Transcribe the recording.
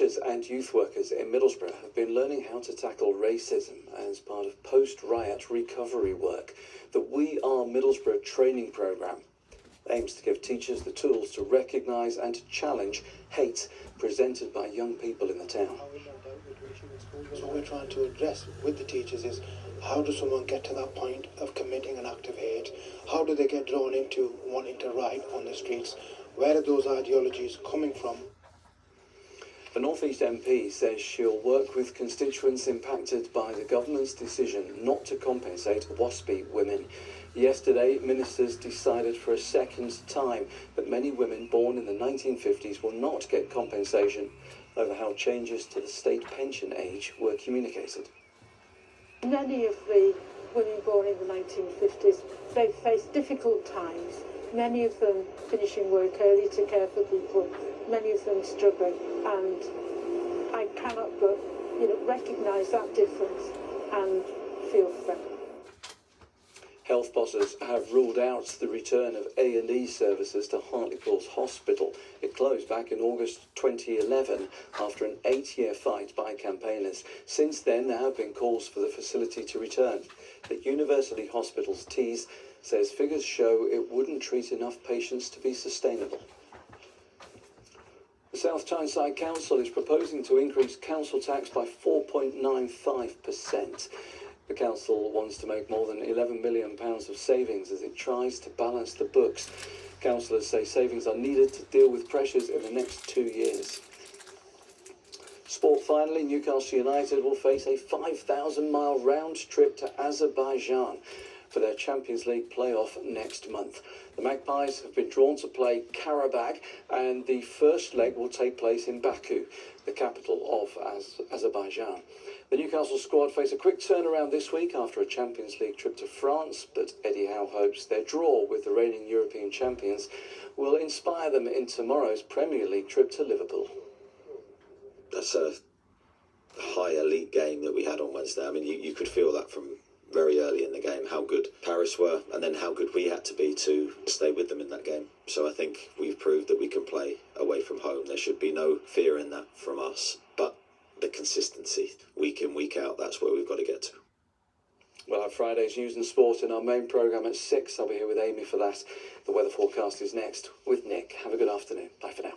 Teachers and youth workers in Middlesbrough have been learning how to tackle racism as part of post-riot recovery work. The We Are Middlesbrough training programme aims to give teachers the tools to recognise and to challenge hate presented by young people in the town. So what we're trying to address with the teachers is, how does someone get to that point of committing an act of hate? How do they get drawn into wanting to riot on the streets? Where are those ideologies coming from? The North East MP says she'll work with constituents impacted by the government's decision not to compensate WASPy women. Yesterday, ministers decided for a second time that many women born in the 1950s will not get compensation over how changes to the state pension age were communicated. Many of the women born in the 1950s, they faced difficult times, many of them finishing work early to care for people, many of them struggling, and I cannot but recognise that difference and feel for them. Health bosses have ruled out the return of A&E services to Hartlepool's hospital. It closed back in August 2011 after an 8-year fight by campaigners. Since then, there have been calls for the facility to return. The University Hospital's Tees says figures show it wouldn't treat enough patients to be sustainable. The South Tyneside Council is proposing to increase council tax by 4.95%. The council wants to make more than £11 million of savings as it tries to balance the books. Councillors say savings are needed to deal with pressures in the next 2 years. Sport finally, Newcastle United will face a 5,000-mile round trip to Azerbaijan for their Champions League playoff next month. The Magpies have been drawn to play Karabakh, and the first leg will take place in Baku, the capital of Azerbaijan. The Newcastle squad face a quick turnaround this week after a Champions League trip to France, but Eddie Howe hopes their draw with the reigning European champions will inspire them in tomorrow's Premier League trip to Liverpool. That's a high elite game that we had on Wednesday. I mean, you could feel that from very early in the game, how good Paris were, and then how good we had to be to stay with them in that game. So I think we've proved that we can play away from home. There should be no fear in that from us, but the consistency, week in, week out, that's where we've got to get to. We'll have Friday's news and sport in our main programme at 6. I'll be here with Amy for that. The weather forecast is next with Nick. Have a good afternoon. Bye for now.